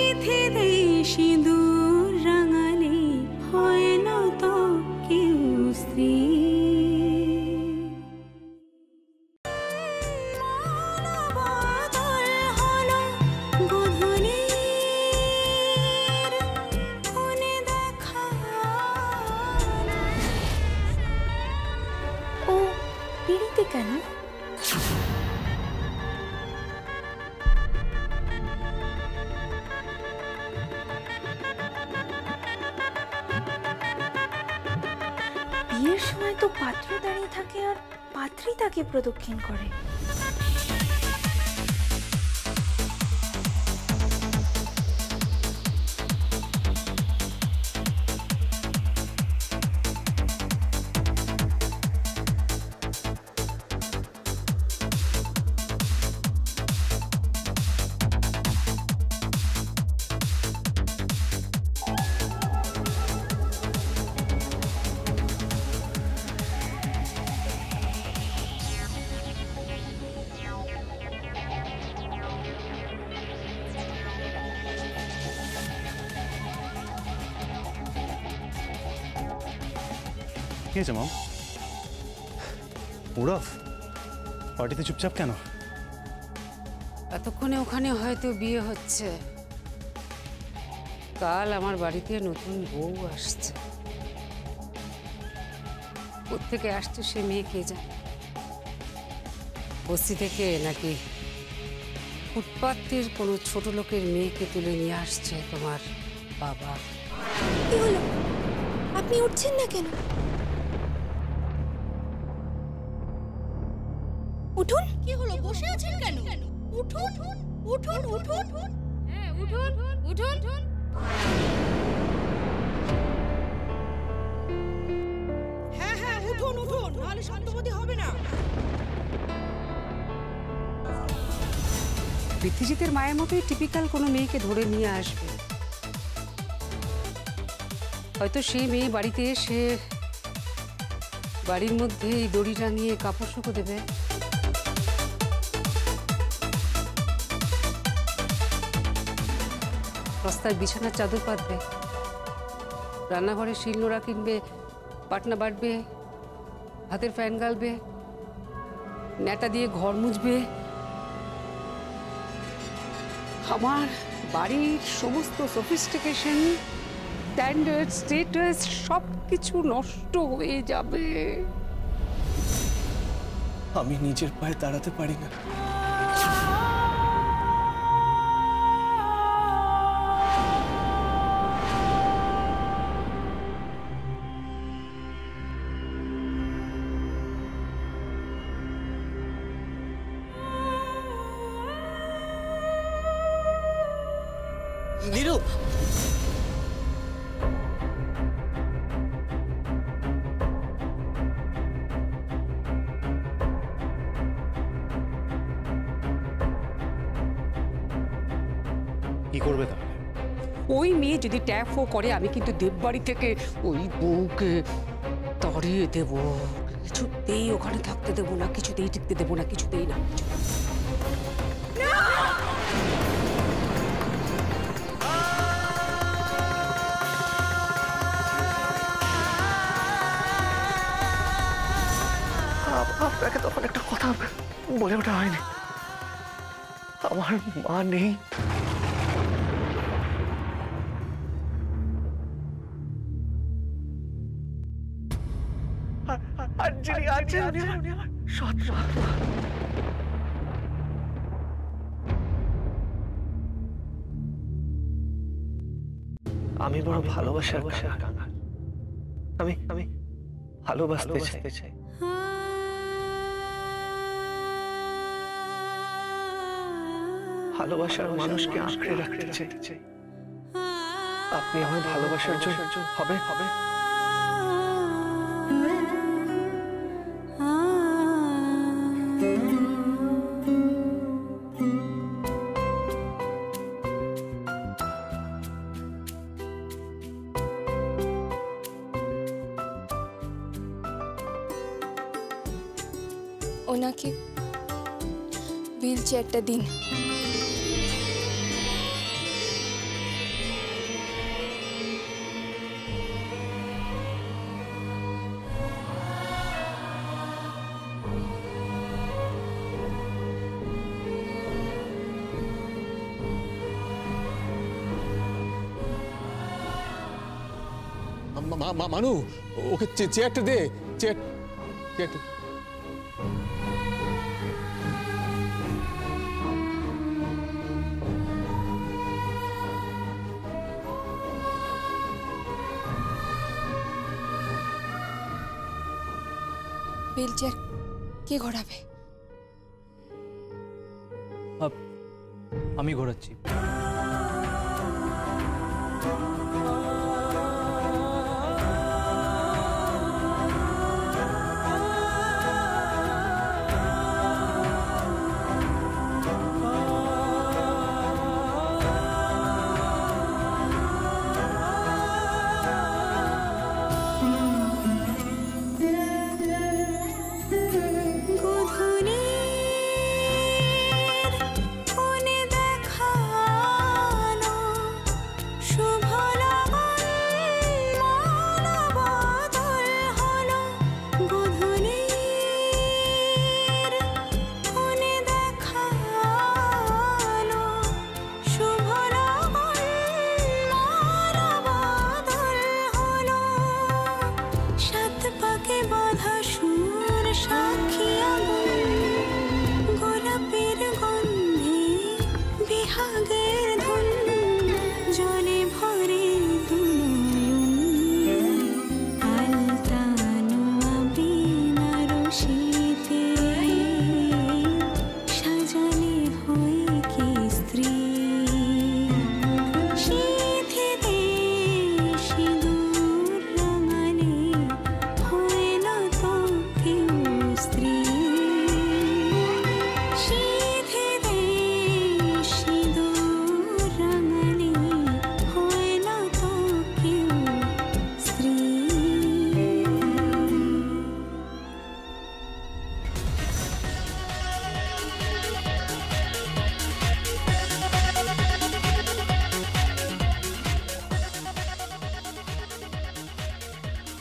চিঠিতে সিঁদুর রাঙালে হয় না তো কেউ স্ত্রী। ও পিড়িতে কেন? বিয়ের সময় তো পাত্র দাঁড়িয়ে থাকে আর পাত্রী তাকে প্রদক্ষিণ করে। কি হয়েছে মম? উড়ফ পার্টিতে চুপচাপ কেন? এতক্ষণে ওখানে হয়তো বিয়ে হচ্ছে, কাল আমার বাড়িতে নতুন বউ আসছে। কোত্থেকে আসছে সে মেয়ে কে জানে? বস্তি থেকে নাকি ফুটপাতের কোনো ছোট লোকের মেয়েকে তুলে নিয়ে আসছে তোমার বাবা। কি হলো? আপনি উঠছেন না কেন? উঠুন। কি হলো, বসে আছেন কেন? উঠুন উঠুন উঠুন। হ্যাঁ উঠুন উঠুন। হ্যাঁ হ্যাঁ উঠুন উঠুন, নাহলে শান্তপতি হবে না। পৃথ্বীজিতের মায়ের মতোই টিপিক্যাল কোনো মেয়েকে ধরে নিয়ে আসবে। হয়তো সেই মেয়ে বাড়িতে এসে বাড়ির মধ্যে এই দড়ি টাঙিয়ে কাপড় শুকো দেবে। রাস্তায় বিছানার চাদর পাতবে, রান্নাঘরে শিলনোড়া কিনবে, পাটনা বাটবে, হাতের ফ্যান গালবে, ন্যাটা দিয়ে ঘর মুছবে। আমার বাড়ির সমস্ত সফিস্টিকেশন, স্ট্যান্ডার্ড, স্টেটাস সব কিছু নষ্ট হয়ে যাবে। আমি নিজের পায়ে দাঁড়াতে পারি না। নীরু, কি করবে তাহলে? ওই মেয়ে যদি ট্যাপ ও করে, আমি কিন্তু দেববাড়ি থেকে ওই বউকে তাড়িয়ে দেব। কিছুতেই ওখানে থাকতে দেবো না, কিছুতেই টিকতে দেবো না, কিছুতেই না। আপনাকে তখন একটা কথা বলে ওঠা হয়নি। আমার মা নেই। আর যিনি আছেন উনি আমার সৎ মা। আমি বড় ভালোবাসার কাঙাল। আমি ভালোবাসতে চাই। ভালোবাসার মানুষকে আঁকড়ে রাখতে চাই। আপনি আমার ভালোবাসার জন্য হবে। ওনাকে হুইল চেয়ারটা দিন। মানু, ওকে চেয়ারটা দে, চেয়ারটা। হুইল চেয়ার কে ঘোরাবে? আমি ঘোরাচ্ছি।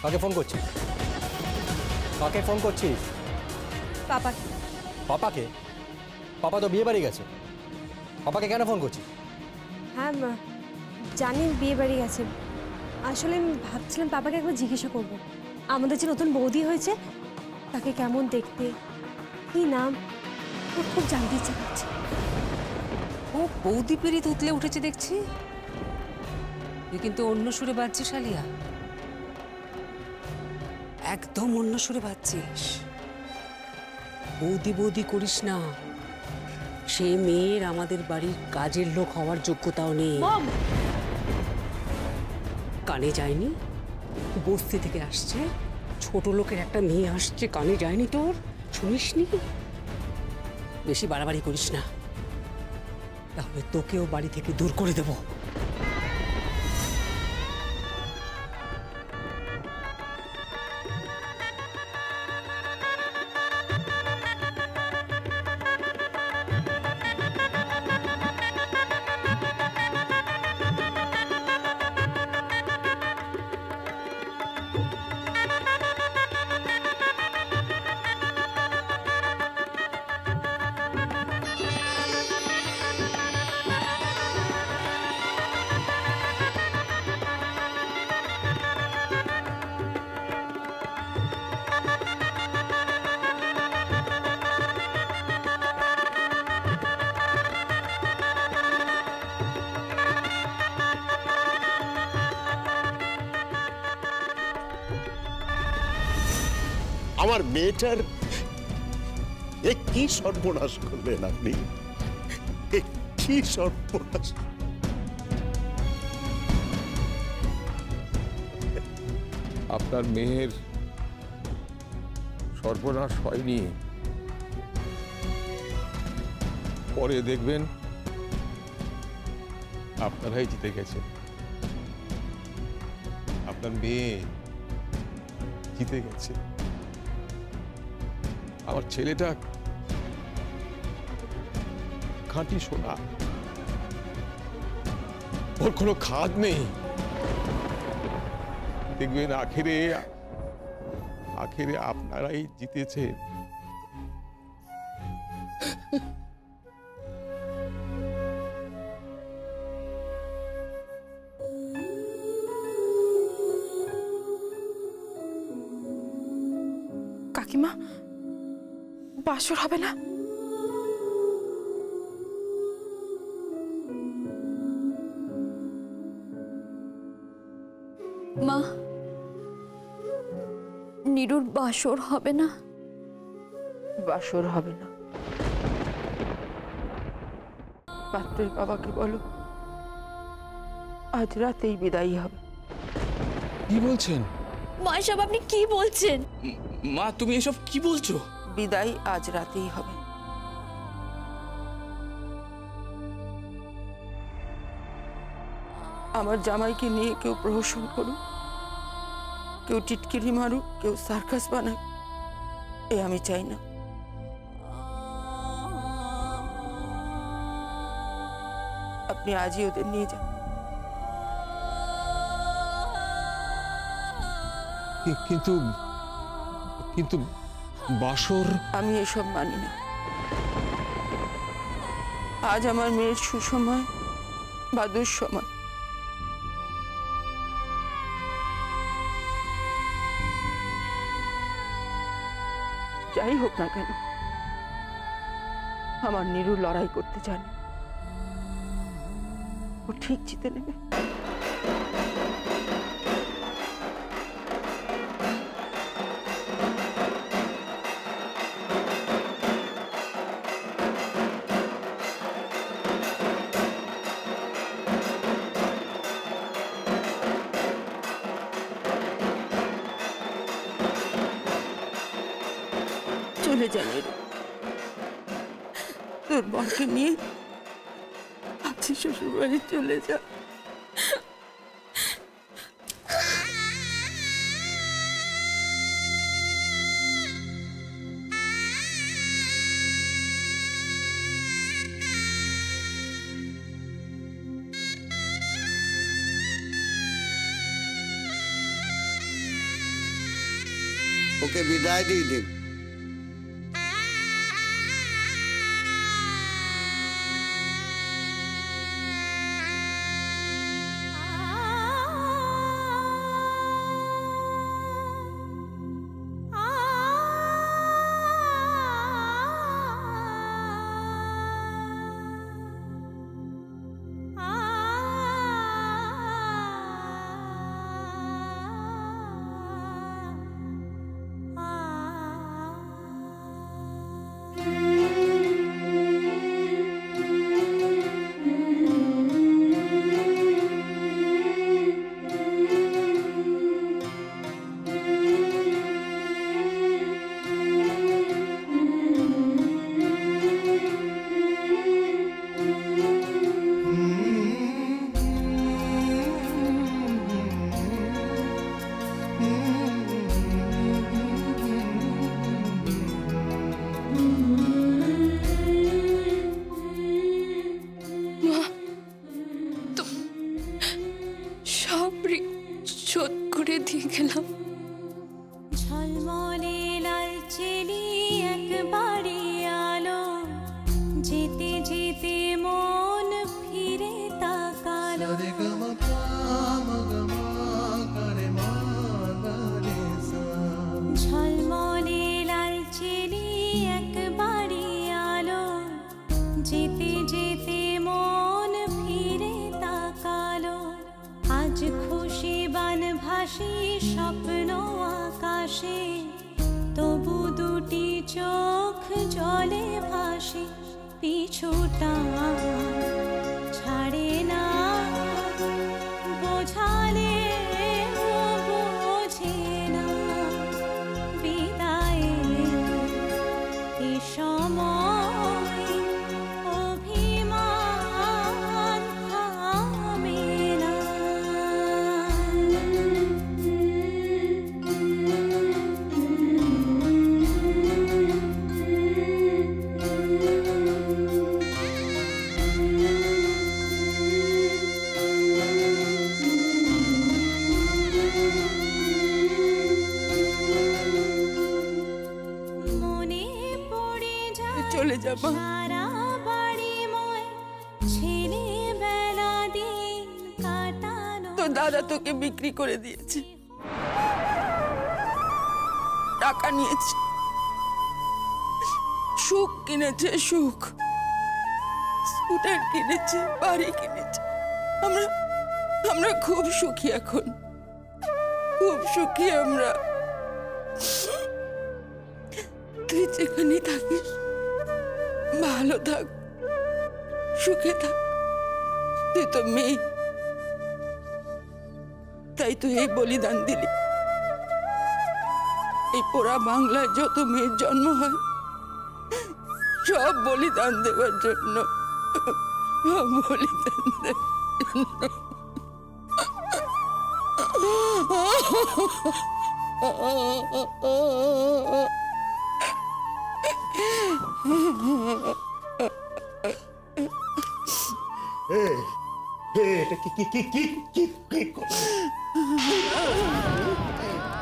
কাকে ফোন করছিস? কাকে ফোন করছিস? পাপাকে। পাপাকে? পাপা তো বিয়ে বাড়ি গেছে, পাপাকে কেন ফোন করছিস? হ্যাঁ জানি বিয়ে বাড়ি গেছে। আসলে আমি ভাবছিলাম পাপাকে একবার জিজ্ঞাসা করব, আমাদের যে নতুন বৌদি হয়েছে তাকে কেমন দেখতে, কি নাম, ও খুব জানতে ইচ্ছে করছে। ও বৌদি পেরিত উতলে উঠেছে দেখছি। তুই কিন্তু অন্য সুরে বাজছিস আলিয়া, একদম অন্য সুরে বাজছিস। বৌদি বৌদি করিস না, সে মেয়ের আমাদের বাড়ির কাজের লোক হওয়ার যোগ্যতাও নেই। কানে যায়নি? বস্তি থেকে আসছে, ছোট লোকের একটা মেয়ে আসছে, কানে যায়নি তোর? শুনিসনি? বেশি বাড়াবাড়ি করিস না, তাহলে তোকেও বাড়ি থেকে দূর করে দেব। আমার মেয়েটার এ কি সর্বনাশ করলেন আপনি? কি সর্বনাশ! আপনার মেয়ের সর্বনাশ হয়নি, পরে দেখবেন আপনারাই জিতে গেছেন। আপনার মেয়ে জিতে গেছে। আমার ছেলেটা খাঁটি সোনা, ওর কোনো খাদ নেই। দেখবেন আখেরে আপনারাই জিতেছেন। কাকিমা, বাসর হবে না? মা, নীরুর বাসর হবে না? বাসর হবে না। পাত্রের বাবাকে বলো আজ রাতেই বিদায়ী হবে। কি বলছেন মা, এসব আপনি কি বলছেন? মা, তুমি এসব কি বলছো? বিদায় আজ রাতেই হবে। আমার জামাইকে নিয়ে কেউ প্রহসন করুক, কেউ টিটকিরি মারুক, কেউ সার্কাস বানাক, এ আমি চাই না। আপনি আজই ওদের নিয়ে যান। কিন্তু কিন্তু বাসর, আমি এসব মানি না। আজ আমার মেয়ের সুসময় বা দুঃসময়। যাই হোক না কেন, আমার নীরু লড়াই করতে জানে, ও ঠিক জিতে নেবে। চলে যা নীরু, তোর বোনকে নিয়ে আছি শ্বশুর বাড়ি চলে যা। ওকে বিদায় দিয়ে দিন। ঝলমলে লাল চেলি একবারে আলো, যেতে যেতে মন ফিরে তাকালো। ঝলমলে লাল চেলি একবারে আলো, যেতে যেতে মন ফিরে তাকালো। আজ খুশি বান ভাসি স্বপ্ন আকাশে, তবু দুটি চোখ জলে ভাসে। পিছুটা ছাড়ে না, বোঝালে বোঝে না। বিদায়ে এ সময় অভিমান থামে না। চলে যাবা। সারা বাড়ি ময় ছেলেবেলা দিন কাটানো। তোর দাদা তোকে বিক্রি করে দিয়েছে, টাকা নিয়েছে। সুখ কিনেছে, সুখ। স্কুটার কিনেছে, বাড়ি কিনেছে। আমরা আমরা খুব সুখী এখন, খুব সুখী আমরা। তুই যেখানে থাকিস ভালো থাক, সুখে থাক। তুই তো মেয়ে, তাই তুই এই বলিদান দিলি। এই পোড়া বাংলায় যত মেয়ের জন্ম হয় সব বলিদান দেওয়ার জন্য, সব বলিদান দেওয়ার জন্য। এটা কি কি কি কি কি কি করলি?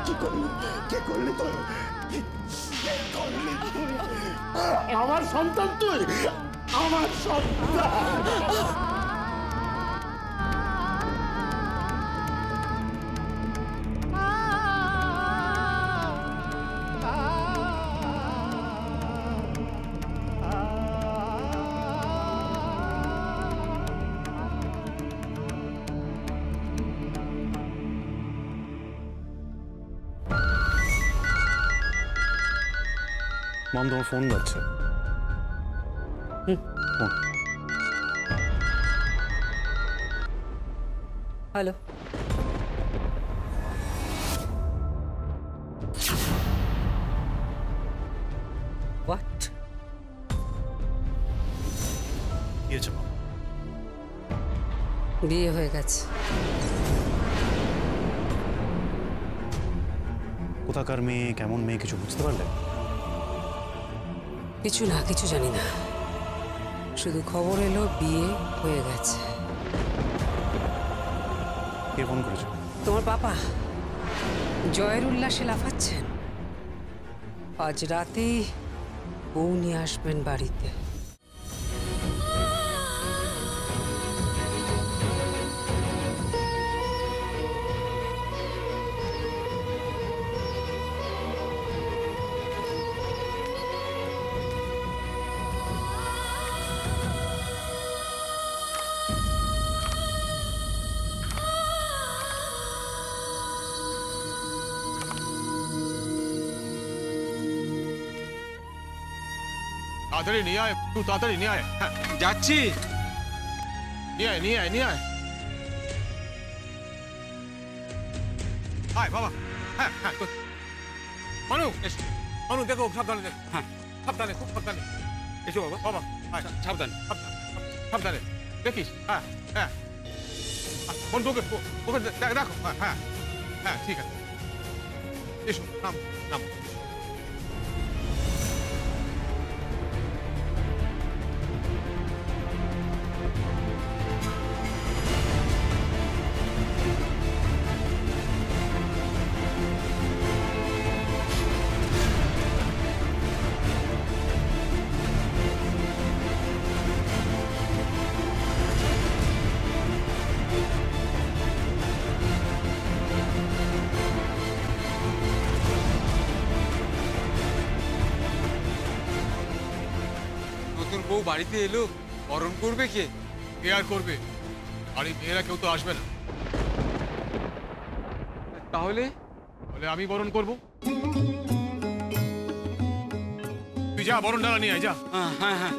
কি করলি? কে করলি তুই? আমার সন্তান তুই, আমার সন্তান। মম তোমার ফোন যাচ্ছে। ফোন। Hello, what? কি হয়েছে মম? বিয়ে হয়ে গেছে। কোথাকার মেয়ে, কেমন মেয়ে, কিছু বুঝতে পারলে? কিছু না, কিছু জানি না, শুধু খবর এলো বিয়ে হয়ে গেছে। কে ফোন করেছে? তোমার পাপা জয়ের উল্লাসে লাফাচ্ছেন। আজ রাতেই বউ নিয়ে আসবেন বাড়িতে। তাড়াতাড়ি নিয়ে আয়, তুই তাড়াতাড়ি নিয়ে আয়। হ্যাঁ, যাচ্ছি। নিয়ে আয়, নিয়ে আয়, নিয়ে আয়। আয় বাবা। হ্যাঁ হ্যাঁ, মানু এসো। মানু দেখো, সাবধানে দেখো। হ্যাঁ, সাবধানে, খুব সাবধানে। এসো বাবা, বাবা সাবধানে, সাবধানে দেখিস। হ্যাঁ হ্যাঁ, বন্ধুকে ওকে দেখো। হ্যাঁ হ্যাঁ হ্যাঁ, ঠিক আছে। এসো, নাম নাম। বউ বাড়িতে এলো, বরণ করবে কে? কে আর করবে? বাড়ির মেয়েরা কেউ তো আসবে না। তাহলে আমি বরণ করব। তুই যা, বরণ ডালা নিয়ে আয়, যা। হ্যাঁ হ্যাঁ।